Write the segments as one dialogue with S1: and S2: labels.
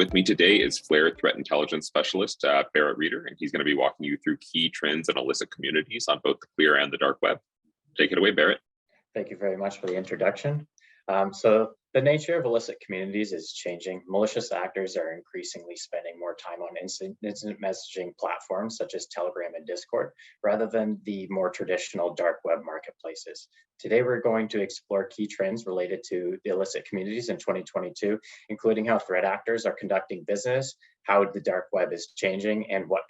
S1: with me today is Flare Threat Intelligence Specialist, Barrett Reeder, and he's going to be walking you through key trends in illicit communities on both the clear and the dark web. Take it away, Barrett.
S2: Thank you very much for the introduction. So the nature of illicit communities is changing. Malicious actors are increasingly spending more time on instant messaging platforms such as Telegram and Discord, rather than the more traditional dark web marketplaces. Today, we're going to explore key trends related to the illicit communities in 2022, including how threat actors are conducting business, how the dark web is changing, and what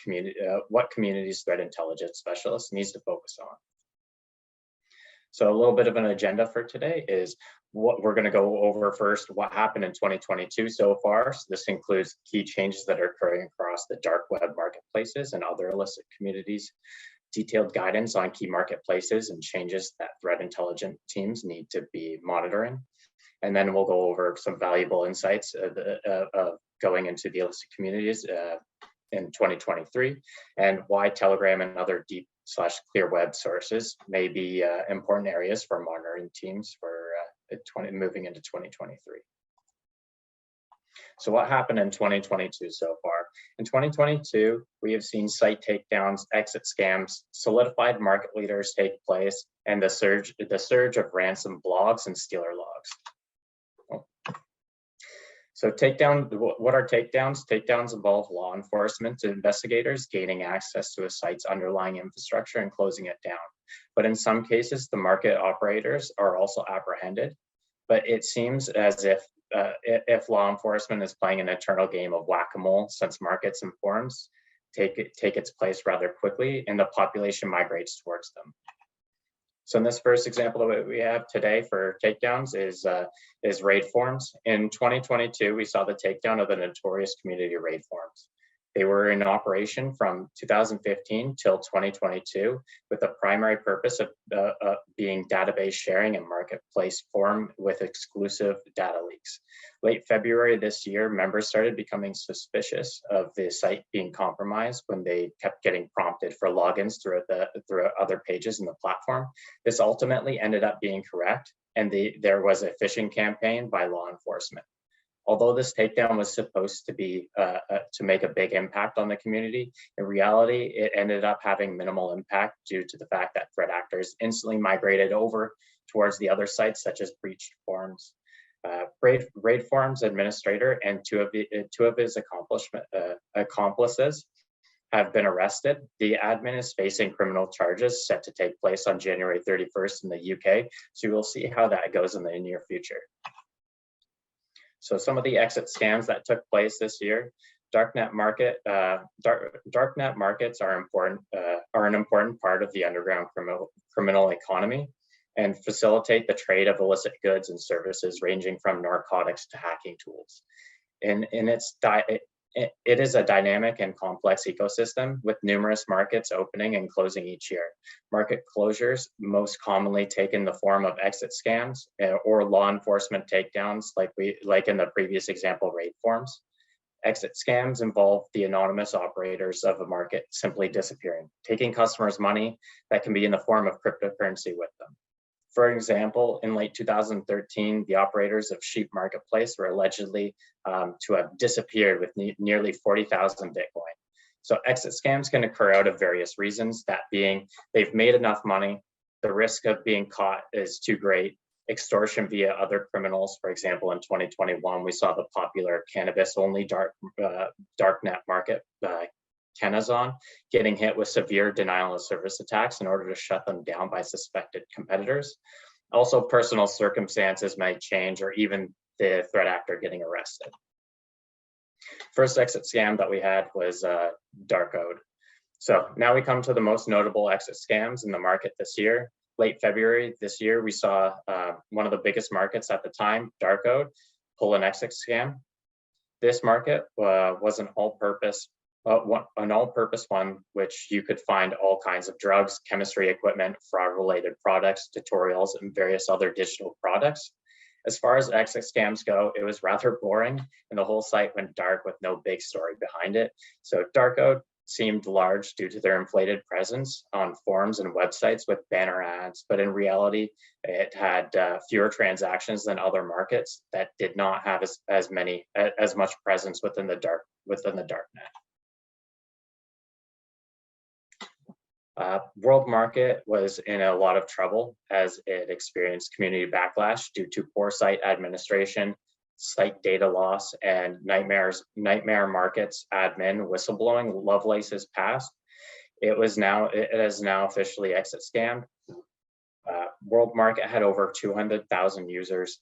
S2: communities threat intelligence specialists needs to focus on. So a little bit of an agenda for today is what we're going to go over first, what happened in 2022 so far. So this includes key changes that are occurring across the dark web marketplaces and other illicit communities, detailed guidance on key marketplaces and changes that threat intelligence teams need to be monitoring. And then we'll go over some valuable insights of going into the illicit communities in 2023, and why Telegram and other deep/clear web sources may be important areas for monitoring teams for moving into 2023. So what happened in 2022 so far? In 2022, we have seen site takedowns, exit scams, solidified market leaders take place, and the surge of ransom blogs and stealer logs. So what are takedowns? Takedowns involve law enforcement investigators gaining access to a site's underlying infrastructure and closing it down. But in some cases, the market operators are also apprehended. But it seems as if law enforcement is playing an eternal game of whack-a-mole, since markets and forums take its place rather quickly and the population migrates towards them. So in this first example that we have today for takedowns is raid forums. In 2022, we saw the takedown of the notorious community raid forums. They were in operation from 2015 till 2022, with the primary purpose of being database sharing and marketplace forum with exclusive data leaks. Late February this year, members started becoming suspicious of the site being compromised when they kept getting prompted for logins through other pages in the platform. This ultimately ended up being correct, and there was a phishing campaign by law enforcement. Although this takedown was supposed to be to make a big impact on the community, in reality, it ended up having minimal impact due to the fact that threat actors instantly migrated over towards the other sites, such as breached forums. Raid forums administrator and two of his accomplices have been arrested. The admin is facing criminal charges set to take place on January 31st in the UK. So we'll see how that goes in the near future. So some of the exit scams that took place this year: darknet markets are an important part of the underground criminal economy and facilitate the trade of illicit goods and services ranging from narcotics to hacking tools. It is a dynamic and complex ecosystem with numerous markets opening and closing each year. Market closures most commonly take in the form of exit scams or law enforcement takedowns, like in the previous example, raid forums. Exit scams involve the anonymous operators of a market simply disappearing, taking customers' money that can be in the form of cryptocurrency with them. For example, in late 2013, the operators of Sheep Marketplace were allegedly to have disappeared with nearly 40,000 Bitcoin. So exit scams can occur out of various reasons, that being they've made enough money, the risk of being caught is too great, extortion via other criminals. For example, in 2021, we saw the popular cannabis-only darknet market, Kenazon, getting hit with severe denial of service attacks in order to shut them down by suspected competitors. Also, personal circumstances might change, or even the threat actor getting arrested. First exit scam that we had was dark code. So now we come to the most notable exit scams in the market this year. Late February this year, we saw one of the biggest markets at the time, dark code, pull an exit scam. This market was an all-purpose one, which you could find all kinds of drugs, chemistry equipment, fraud-related products, tutorials, and various other digital products. As far as exit scams go, it was rather boring, and the whole site went dark with no big story behind it. So dark code seemed large due to their inflated presence on forums and websites with banner ads, but in reality, it had fewer transactions than other markets that did not have as much presence within the darknet. World market was in a lot of trouble as it experienced community backlash due to poor site administration, site data loss, and nightmare markets admin whistleblowing. Lovelace's passed. It has now officially exit scammed. World market had over 200,000 users,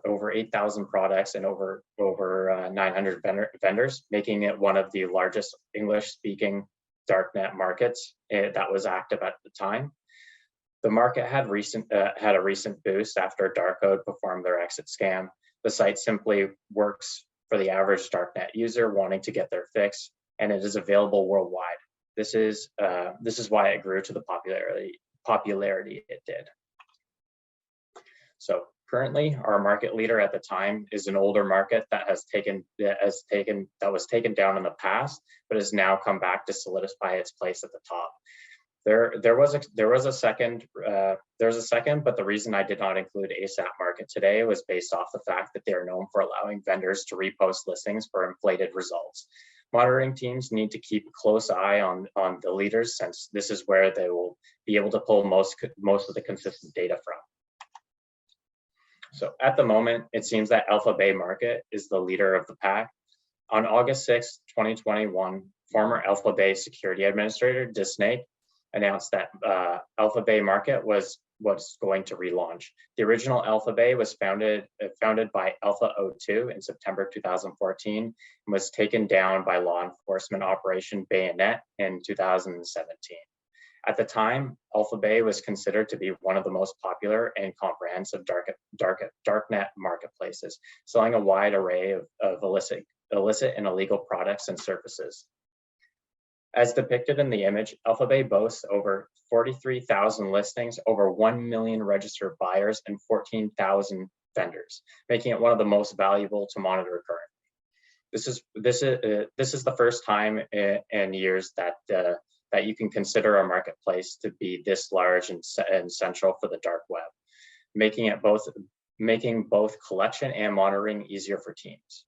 S2: over 8,000 products, and over 900 vendors, making it one of the largest English-speaking darknet markets that was active at the time. The market had a recent boost after Darkcode performed their exit scam. The site simply works for the average darknet user wanting to get their fix, and it is available worldwide. This is why it grew to the popularity it did. So currently, our market leader at the time is an older market that was taken down in the past, but has now come back to solidify its place at the top. There was a second, but the reason I did not include ASAP Market today was based off the fact that they are known for allowing vendors to repost listings for inflated results. Monitoring teams need to keep a close eye on the leaders, since this is where they will be able to pull most of the consistent data from. So at the moment, it seems that Alpha Bay Market is the leader of the pack. On August 6, 2021, former Alpha Bay security administrator Disney announced that Alpha Bay Market was going to relaunch. The original Alpha Bay was founded by Alpha 02 in September 2014 and was taken down by law enforcement Operation Bayonet in 2017. At the time, Alpha Bay was considered to be one of the most popular and comprehensive darknet marketplaces, selling a wide array of illicit and illegal products and services. As depicted in the image, Alpha Bay boasts over 43,000 listings, over 1 million registered buyers, and 14,000 vendors, making it one of the most valuable to monitor currently. This is the first time in years that you can consider a marketplace to be this large and central for the dark web, making both collection and monitoring easier for teams.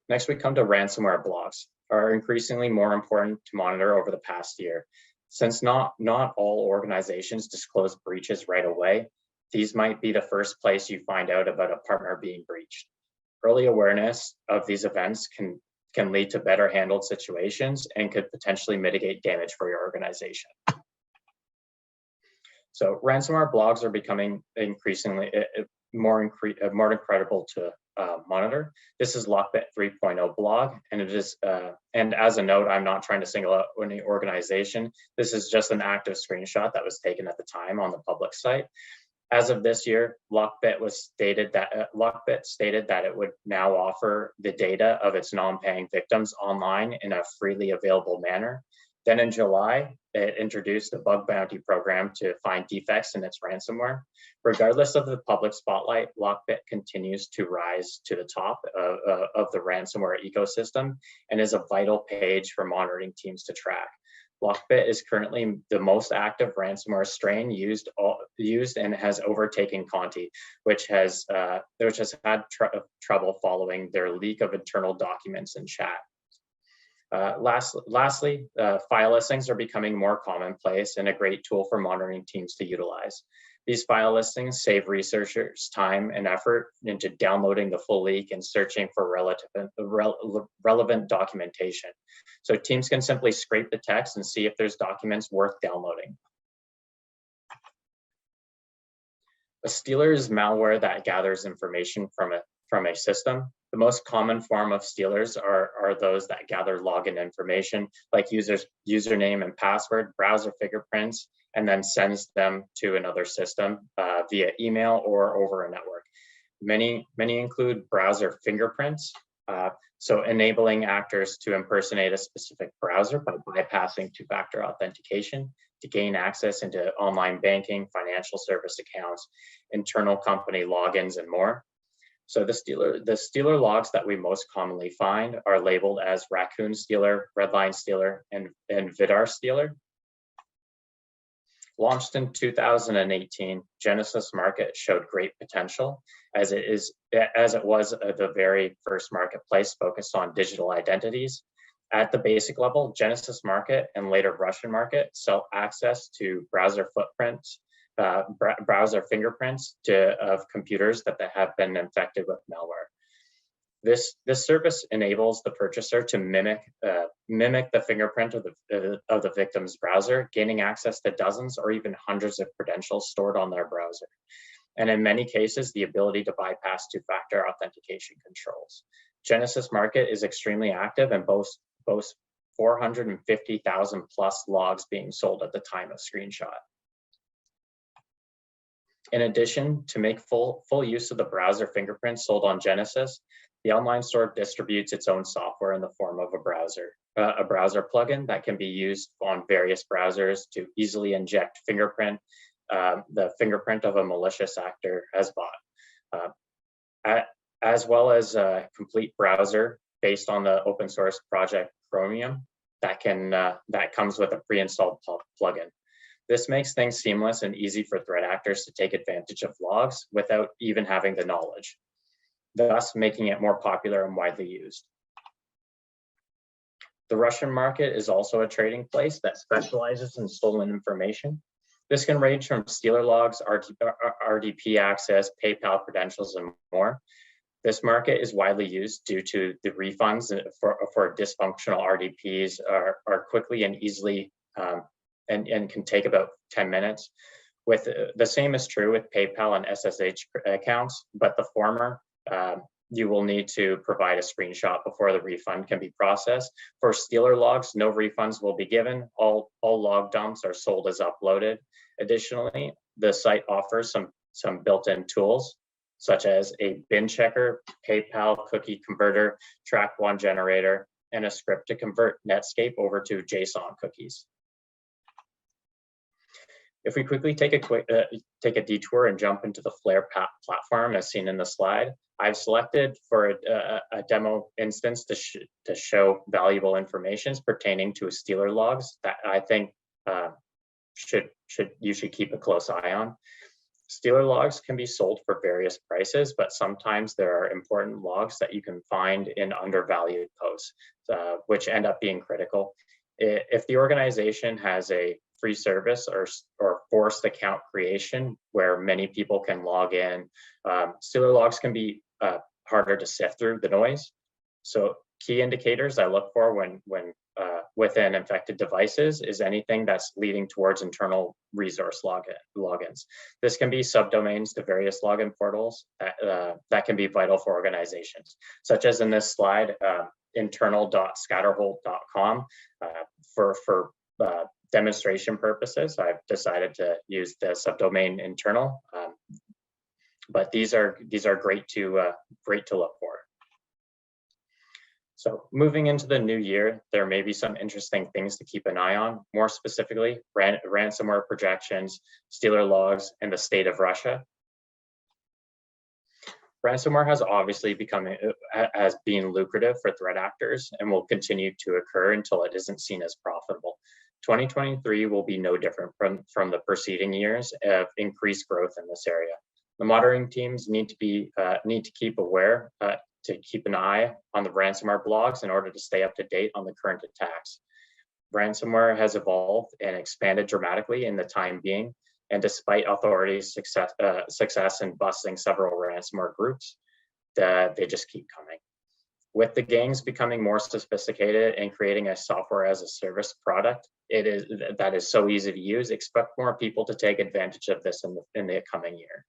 S2: Next, we come to ransomware blogs, are increasingly more important to monitor over the past year. Since not all organizations disclose breaches right away, these might be the first place you find out about a partner being breached. Early awareness of these events can lead to better handled situations and could potentially mitigate damage for your organization. So ransomware blogs are becoming increasingly more incredible to monitor. This is Lockbit 3.0 blog, and it is and as a note, I'm not trying to single out any organization. This is just an active screenshot that was taken at the time on the public site. As of this year, Lockbit stated that it would now offer the data of its non-paying victims online in a freely available manner. Then in July, it introduced a bug bounty program to find defects in its ransomware. Regardless of the public spotlight, Lockbit continues to rise to the top of the ransomware ecosystem and is a vital page for monitoring teams to track. Lockbit is currently the most active ransomware strain used and has overtaken Conti, which has had trouble following their leak of internal documents and chat. Lastly, file listings are becoming more commonplace and a great tool for monitoring teams to utilize. These file listings save researchers time and effort into downloading the full leak and searching for relevant documentation. So teams can simply scrape the text and see if there's documents worth downloading. A stealer is malware that gathers information from a system. The most common form of stealers are those that gather login information, like username and password, browser fingerprints, and then sends them to another system via email or over a network. Many include browser fingerprints, so enabling actors to impersonate a specific browser by bypassing two-factor authentication to gain access into online banking, financial service accounts, internal company logins, and more. So the stealer logs that we most commonly find are labeled as raccoon stealer, redline stealer, and vidar stealer. Launched in 2018, Genesis Market showed great potential as it was the very first marketplace focused on digital identities. At the basic level, Genesis Market and later Russian Market sell access to browser footprints, browser fingerprints of computers that have been infected with malware. This service enables the purchaser to mimic the fingerprint of the victim's browser, gaining access to dozens or even hundreds of credentials stored on their browser. And in many cases, the ability to bypass two-factor authentication controls. Genesis Market is extremely active and boasts 450,000 plus logs being sold at the time of screenshot. In addition, to make full use of the browser fingerprints sold on Genesis, the online store distributes its own software in the form of a browser plugin that can be used on various browsers to easily inject the fingerprint of a malicious actor has bought, as well as a complete browser based on the open source project Chromium that comes with a pre-installed plugin. This makes things seamless and easy for threat actors to take advantage of logs without even having the knowledge, thus making it more popular and widely used. The Russian market is also a trading place that specializes in stolen information. This can range from stealer logs, RDP access, PayPal credentials, and more. This market is widely used due to the refunds for dysfunctional RDPs are quickly and easily and can take about 10 minutes. With the same is true with PayPal and SSH accounts, but the former, you will need to provide a screenshot before the refund can be processed. For stealer logs, no refunds will be given. All log dumps are sold as uploaded. Additionally, the site offers some built-in tools, such as a bin checker, PayPal cookie converter, track1 generator, and a script to convert Netscape over to JSON cookies. If we quickly take a detour and jump into the Flare platform as seen in the slide, I've selected for a demo instance to show valuable information pertaining to stealer logs that I think you should keep a close eye on. Stealer logs can be sold for various prices, but sometimes there are important logs that you can find in undervalued posts, which end up being critical. If the organization has a free service or forced account creation where many people can log in, stealer logs can be harder to sift through the noise. So key indicators I look for when within infected devices is anything that's leading towards internal resource logins. This can be subdomains to various login portals that can be vital for organizations, such as in this slide, internal.scatterholt.com. For demonstration purposes, I've decided to use the subdomain internal, but these are great to look for. So moving into the new year, there may be some interesting things to keep an eye on, more specifically, ransomware projections, stealer logs, and the state of Russia. Ransomware has obviously has been lucrative for threat actors and will continue to occur until it isn't seen as profitable. 2023 will be no different from the preceding years of increased growth in this area. The monitoring teams need to keep aware, to keep an eye on the ransomware blogs in order to stay up to date on the current attacks. Ransomware has evolved and expanded dramatically in the time being, and despite authorities' success in busting several ransomware groups, they just keep coming. With the gangs becoming more sophisticated and creating a software as a service product, that is so easy to use, expect more people to take advantage of this in the coming year.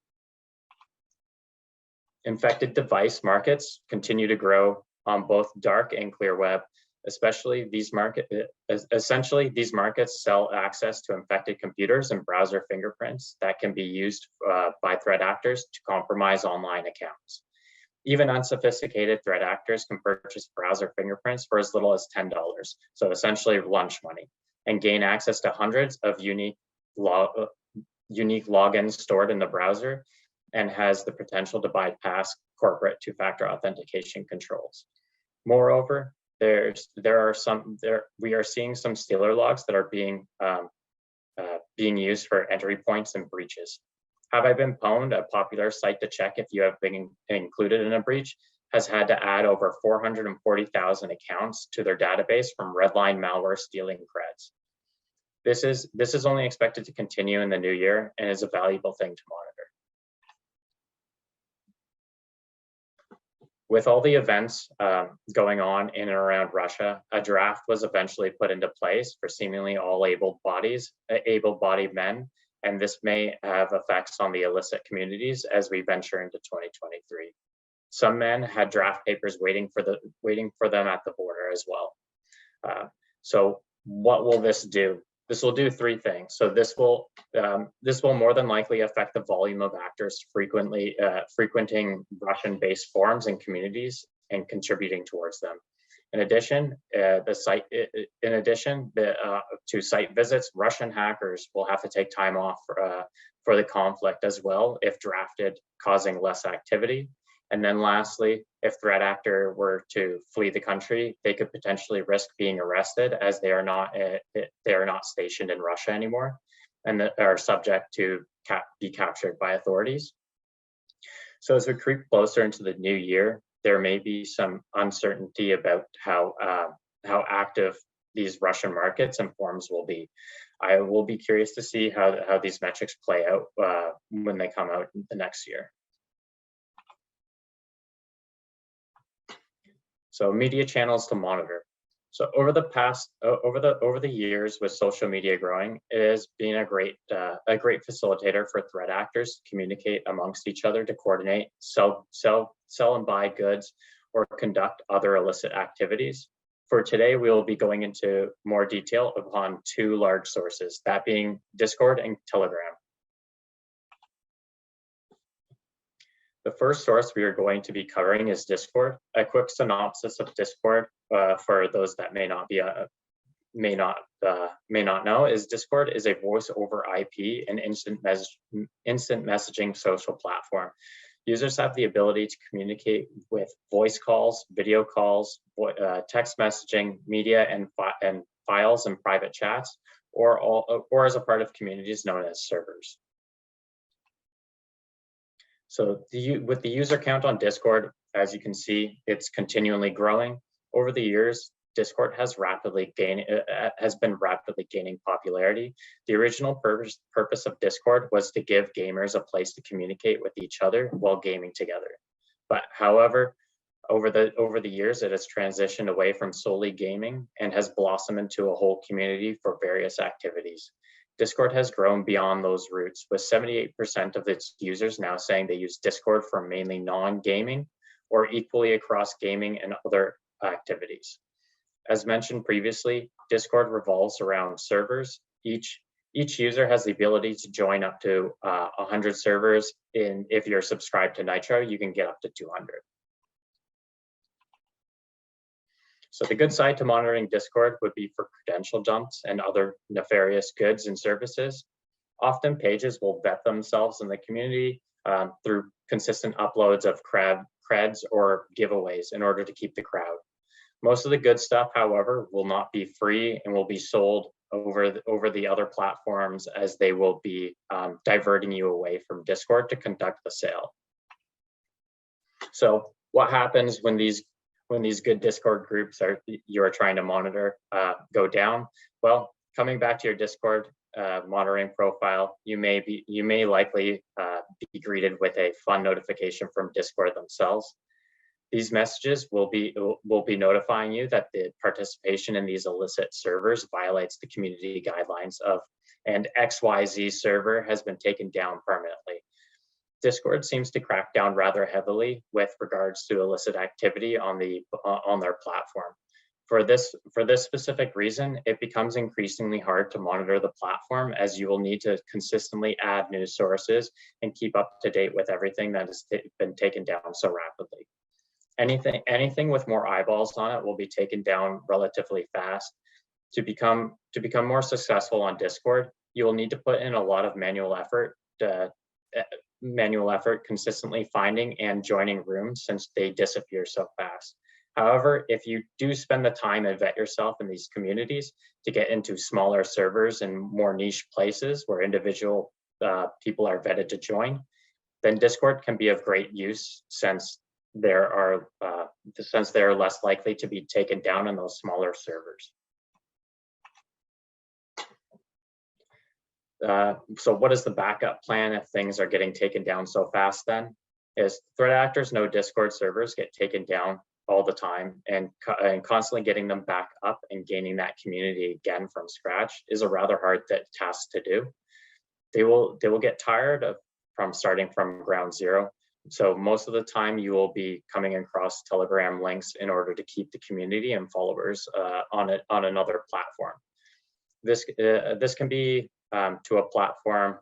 S2: Infected device markets continue to grow on both dark and clear web. Essentially, these markets sell access to infected computers and browser fingerprints that can be used by threat actors to compromise online accounts. Even unsophisticated threat actors can purchase browser fingerprints for as little as $10, so essentially lunch money, and gain access to hundreds of unique logins stored in the browser, and has the potential to bypass corporate two-factor authentication controls. Moreover, we are seeing some stealer logs that are being used for entry points and breaches. Have I Been Pwned, a popular site to check if you have been included in a breach, has had to add over 440,000 accounts to their database from Redline malware stealing creds. This is only expected to continue in the new year and is a valuable thing to monitor. With all the events going on in and around Russia, a draft was eventually put into place for seemingly all able-bodied men, and this may have effects on the illicit communities as we venture into 2023. Some men had draft papers waiting for them at the border as well. So what will this do? This will do three things. So this will more than likely affect the volume of actors frequenting Russian-based forums and communities and contributing towards them. In addition, to site visits, Russian hackers will have to take time off for the conflict as well, if drafted, causing less activity. And then lastly, if threat actor were to flee the country, they could potentially risk being arrested, as they are not stationed in Russia anymore and are subject to be captured by authorities. So as we creep closer into the new year, there may be some uncertainty about how active these Russian markets and forums will be. I will be curious to see how these metrics play out when they come out the next year. So media channels to monitor. So over the years, with social media growing, it has been a great facilitator for threat actors to communicate amongst each other, to coordinate, sell and buy goods, or conduct other illicit activities. For today, we will be going into more detail upon two large sources, that being Discord and Telegram. The first source we are going to be covering is Discord. A quick synopsis of Discord for those that may not know is Discord is a voice over IP and instant messaging social platform. Users have the ability to communicate with voice calls, video calls, text messaging, media and files and private chats, or as a part of communities known as servers. So with the user count on Discord, as you can see, it's continually growing. Over the years, Discord has been rapidly gaining popularity. The original purpose of Discord was to give gamers a place to communicate with each other while gaming together. But however, over the years, it has transitioned away from solely gaming and has blossomed into a whole community for various activities. Discord has grown beyond those roots, with 78% of its users now saying they use Discord for mainly non-gaming or equally across gaming and other activities. As mentioned previously, Discord revolves around servers. Each user has the ability to join up to 100 servers. If you're subscribed to Nitro, you can get up to 200. So the good side to monitoring Discord would be for credential dumps and other nefarious goods and services. Often pages will vet themselves in the community through consistent uploads of creds or giveaways in order to keep the crowd. Most of the good stuff, however, will not be free and will be sold over the other platforms, as they will be diverting you away from Discord to conduct the sale. So what happens when these good Discord groups you are trying to monitor go down? Well, coming back to your Discord monitoring profile, you may likely be greeted with a fun notification from Discord themselves. These messages will be notifying you that the participation in these illicit servers violates the community guidelines and XYZ server has been taken down permanently. Discord seems to crack down rather heavily with regards to illicit activity on their platform. For this specific reason, it becomes increasingly hard to monitor the platform, as you will need to consistently add news sources and keep up to date with everything that has been taken down so rapidly. Anything with more eyeballs on it will be taken down relatively fast. To become more successful on Discord, you will need to put in a lot of manual effort manual effort consistently finding and joining rooms since they disappear so fast. However, if you do spend the time and vet yourself in these communities to get into smaller servers and more niche places where individual people are vetted to join, then Discord can be of great use since they're less likely to be taken down in those smaller servers. So what is the backup plan if things are getting taken down so fast then? Is threat actors know Discord servers get taken down all the time, and constantly getting them back up and gaining that community again from scratch is a rather hard task to do. They will get tired from starting from ground zero. So most of the time you will be coming across Telegram links in order to keep the community and followers on another platform. This can be to a platform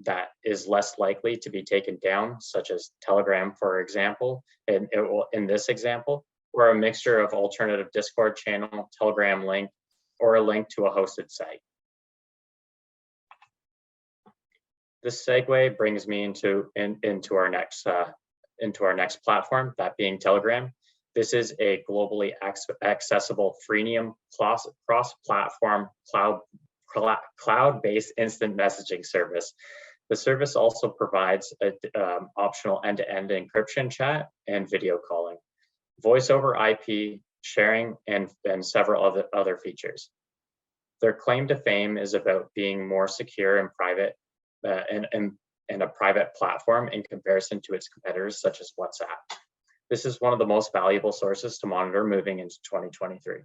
S2: that is less likely to be taken down, such as Telegram, for example, and in this example, or a mixture of alternative Discord channel, Telegram link, or a link to a hosted site. This segue brings me into our next platform, that being Telegram. This is a globally accessible freemium cross-platform cloud-based instant messaging service. The service also provides optional end-to-end encryption chat and video calling, voice over IP sharing, and several other features. Their claim to fame is about being more secure and private and a private platform in comparison to its competitors such as WhatsApp. This is one of the most valuable sources to monitor moving into 2023.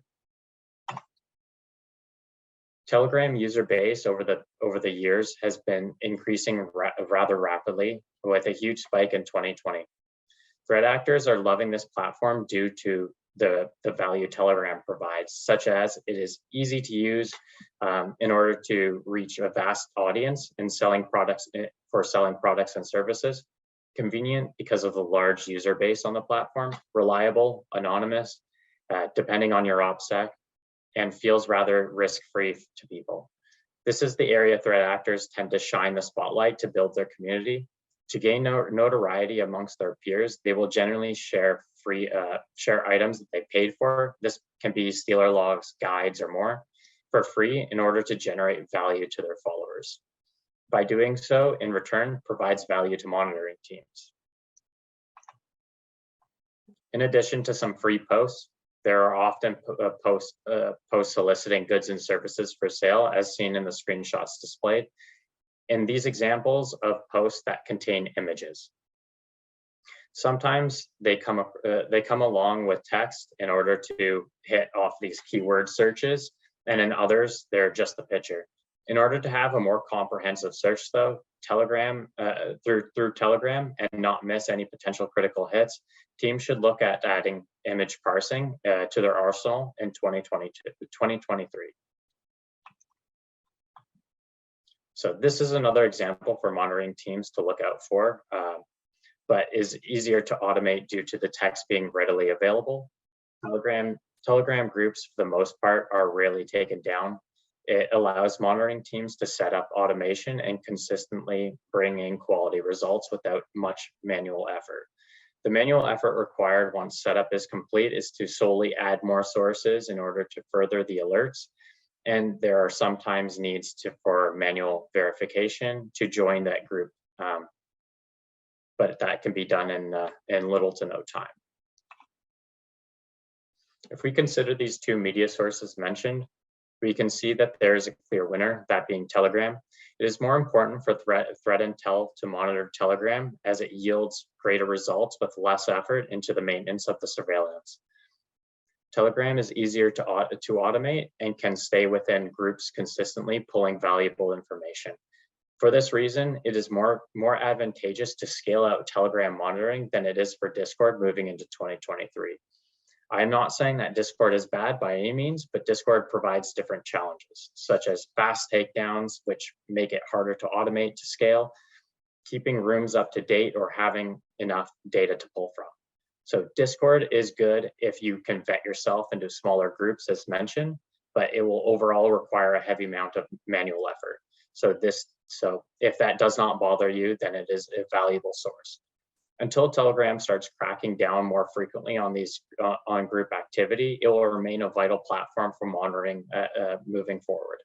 S2: Telegram user base over the years has been increasing rather rapidly, with a huge spike in 2020. Threat actors are loving this platform due to the value Telegram provides, such as it is easy to use in order to reach a vast audience and selling products and services, convenient because of the large user base on the platform, reliable, anonymous, depending on your OPSEC, and feels rather risk-free to people. This is the area threat actors tend to shine the spotlight to build their community. To gain notoriety amongst their peers, they will generally share items that they paid for. This can be stealer logs, guides, or more for free in order to generate value to their followers. By doing so, in return, provides value to monitoring teams. In addition to some free posts, there are often posts soliciting goods and services for sale, as seen in the screenshots displayed. In these examples of posts that contain images. Sometimes they come along with text in order to hit off these keyword searches, and in others, they're just the picture. In order to have a more comprehensive search though, Telegram, through Telegram and not miss any potential critical hits, teams should look at adding image parsing to their arsenal in 2023. So this is another example for monitoring teams to look out for, but is easier to automate due to the text being readily available. Telegram groups, for the most part, are rarely taken down. It allows monitoring teams to set up automation and consistently bring in quality results without much manual effort. The manual effort required once setup is complete is to solely add more sources in order to further the alerts. And there are sometimes needs for manual verification to join that group, but that can be done in little to no time. If we consider these two media sources mentioned, we can see that there is a clear winner, that being Telegram. It is more important for threat intel to monitor Telegram as it yields greater results with less effort into the maintenance of the surveillance. Telegram is easier to automate and can stay within groups consistently pulling valuable information. For this reason, it is more advantageous to scale out Telegram monitoring than it is for Discord moving into 2023. I'm not saying that Discord is bad by any means, but Discord provides different challenges, such as fast takedowns, which make it harder to automate to scale, keeping rooms up to date, or having enough data to pull from. So Discord is good if you can vet yourself into smaller groups as mentioned, but it will overall require a heavy amount of manual effort. So if that does not bother you, then it is a valuable source. Until Telegram starts cracking down more frequently on these on group activity, it will remain a vital platform for monitoring moving forward.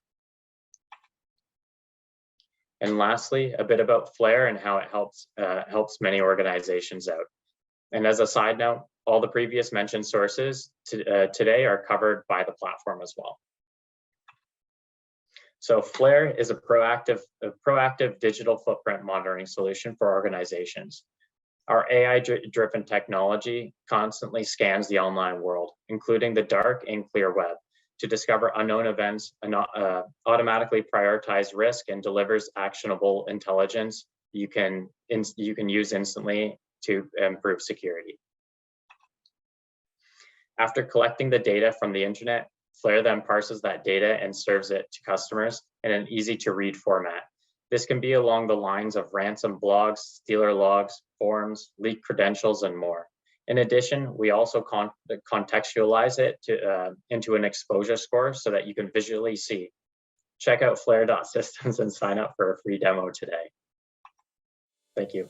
S2: And lastly, a bit about Flare and how it helps many organizations out. And as a side note, all the previous mentioned sources today are covered by the platform as well. So Flare is a proactive digital footprint monitoring solution for organizations. Our AI-driven technology constantly scans the online world, including the dark and clear web, to discover unknown events and automatically prioritize risk and delivers actionable intelligence you can use instantly to improve security. After collecting the data from the internet, Flare then parses that data and serves it to customers in an easy-to-read format. This can be along the lines of ransom blogs, stealer logs, forms, leaked credentials, and more. In addition, we also contextualize it into an exposure score so that you can visually see. Check out flare.systems and sign up for a free demo today. Thank you.